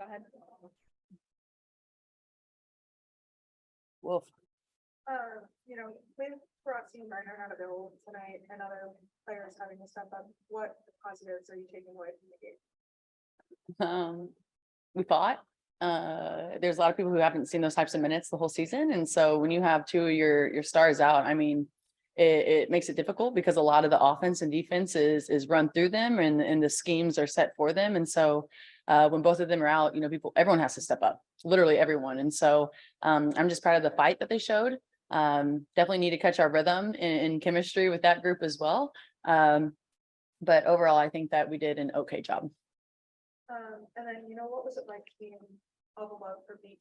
ahead. Wolf. With Rossi and Gardner not available tonight and other players having to step up, what positives are you taking away from the game? We fought. There's a lot of people who haven't seen those types of minutes the whole season. And so when you have two of your stars out, I mean, it makes it difficult because a lot of the offense and defense is run through them and the schemes are set for them. And so when both of them are out, everyone has to step up, literally everyone. And so I'm just proud of the fight that they showed. Definitely need to catch our rhythm in chemistry with that group as well. But overall, I think that we did an okay job. And then, what was it like being all the love for BG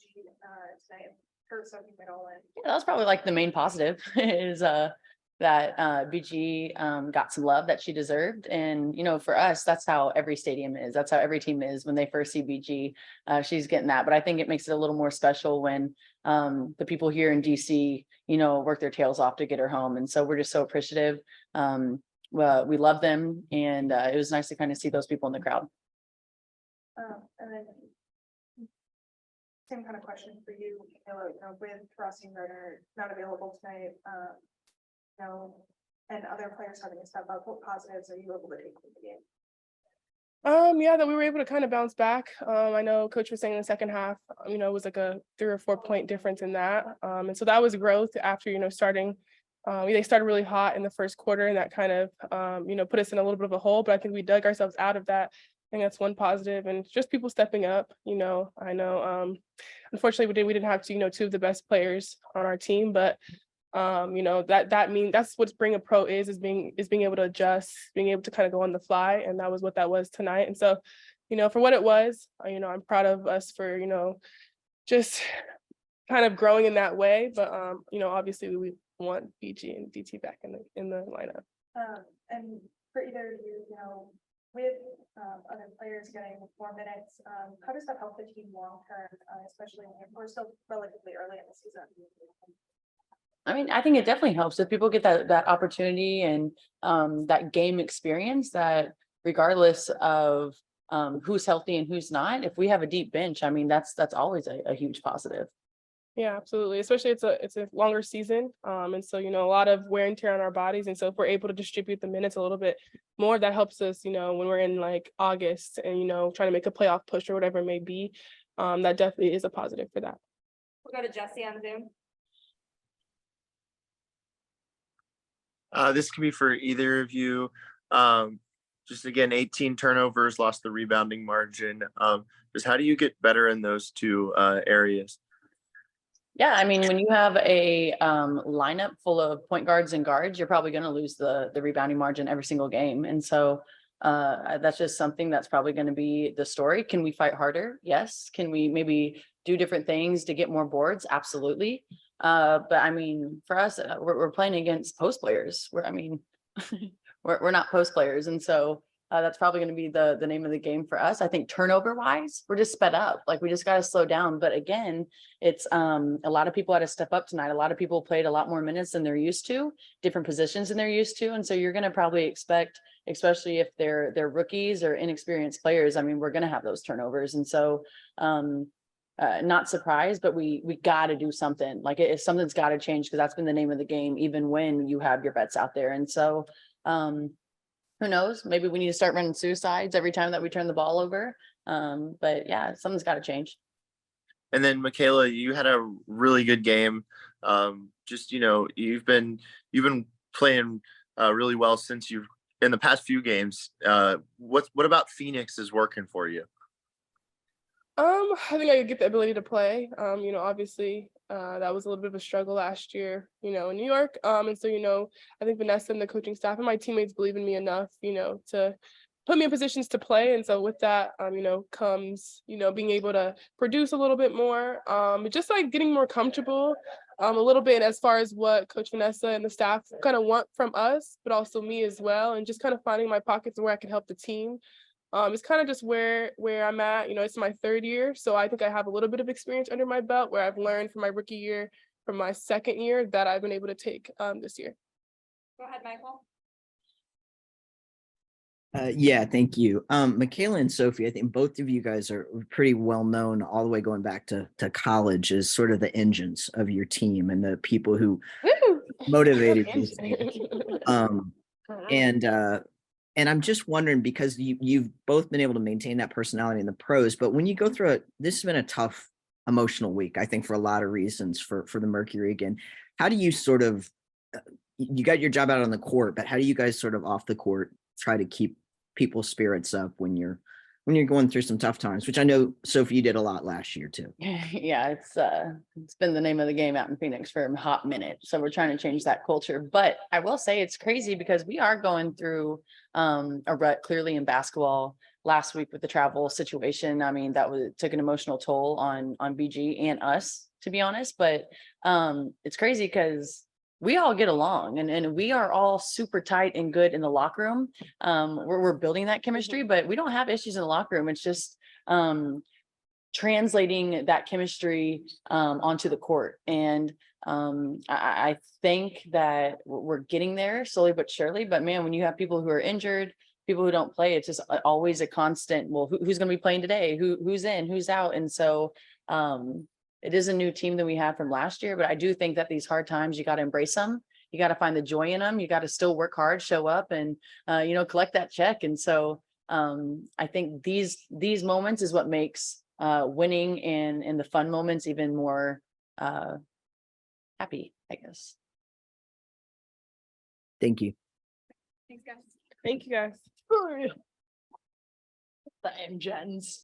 tonight? For Sophie middle and Yeah, that was probably like the main positive is that BG got some love that she deserved. And, for us, that's how every stadium is. That's how every team is when they first see BG. She's getting that. But I think it makes it a little more special when the people here in DC, work their tails off to get her home. And so we're just so appreciative. Well, we love them. And it was nice to kind of see those people in the crowd. And then same kind of question for you, Michaela, with Rossi and Gardner not available tonight, and other players having to step up, what positives are you able to take from the game? Yeah, that we were able to kind of bounce back. I know Coach was saying in the second half, it was like a 3 or 4 point difference in that. And so that was growth after, starting. They started really hot in the first quarter, and that kind of, put us in a little bit of a hole. But I think we dug ourselves out of that. I think that's one positive, and just people stepping up. I know, unfortunately, we didn't have to, 2 of the best players on our team, but that means that's what being a pro is being able to adjust, being able to kind of go on the fly, and that was what that was tonight. And so, for what it was, I'm proud of us for just kind of growing in that way. But obviously we want BG and DT back in the lineup. And for either of you, with other players getting more minutes, how does that help the team long term, especially when we're still relatively early in the season? I mean, I think it definitely helps if people get that opportunity and that game experience, that regardless of who's healthy and who's not, if we have a deep bench, I mean, that's always a huge positive. Yeah, absolutely. Especially it's a longer season. And so, a lot of wear and tear on our bodies. And so if we're able to distribute the minutes a little bit more, that helps us, when we're in like August and, trying to make a playoff push or whatever it may be. That definitely is a positive for that. We'll go to Jesse on Zoom. This can be for either of you. Just again, 18 turnovers, lost the rebounding margin. Just how do you get better in those 2 areas? Yeah, I mean, when you have a lineup full of point guards and guards, you're probably going to lose the rebounding margin every single game. And so that's just something that's probably going to be the story. Can we fight harder? Yes. Can we maybe do different things to get more boards? Absolutely. But I mean, for us, we're playing against post players. We're not post players. And so that's probably going to be the name of the game for us. I think turnover wise, we're just sped up. Like we just got to slow down. But again, it's a lot of people had to step up tonight. A lot of people played a lot more minutes than they're used to, different positions than they're used to. And so you're going to probably expect, especially if they're rookies or inexperienced players, I mean, we're going to have those turnovers. And so not surprised, but we got to do something. Like if something's got to change, because that's been the name of the game, even when you have your vets out there. And so who knows, maybe we need to start running suicides every time that we turn the ball over. But yeah, something's got to change. And then Michaela, you had a really good game. Just, you've been playing really well since you've in the past few games. What about Phoenix is working for you? I think I could get the ability to play. Obviously, that was a little bit of a struggle last year, in New York. And so, I think Vanessa and the coaching staff and my teammates believe in me enough, to put me in positions to play. And so with that, comes, being able to produce a little bit more, just like getting more comfortable a little bit as far as what Coach Vanessa and the staff kind of want from us, but also me as well. And just kind of finding my pockets where I can help the team. It's kind of just where I'm at. It's my 3rd year. So I think I have a little bit of experience under my belt where I've learned from my rookie year, from my 2nd year that I've been able to take this year. Go ahead, Michael. Yeah, thank you. Michaela and Sophie, I think both of you guys are pretty well known all the way going back to college as sort of the engines of your team and the people who Woo! motivated you. Um, and I'm just wondering because you've both been able to maintain that personality in the pros, but when you go through it, this has been a tough emotional week, I think, for a lot of reasons for the Mercury again. How do you sort of you got your job out on the court, but how do you guys sort of off the court try to keep people's spirits up when you're going through some tough times, which I know Sophie you did a lot last year too. Yeah, it's been the name of the game out in Phoenix for a hot minute. So we're trying to change that culture. But I will say it's crazy because we are going through a rut clearly in basketball last week with the travel situation. I mean, took an emotional toll on BG and us, to be honest. But it's crazy because we all get along and we are all super tight and good in the locker room. We're building that chemistry, but we don't have issues in the locker room. It's just translating that chemistry onto the court. And I think that we're getting there slowly but surely. But man, when you have people who are injured, people who don't play, it's just always a constant, well, who's going to be playing today? Who's in, who's out? And so it is a new team that we had from last year, but I do think that these hard times, you got to embrace them. You got to find the joy in them. You got to still work hard, show up and, collect that check. And so I think these moments is what makes winning and the fun moments even more happy, I guess. Thank you. Thanks, guys. Thank you guys. The Gens.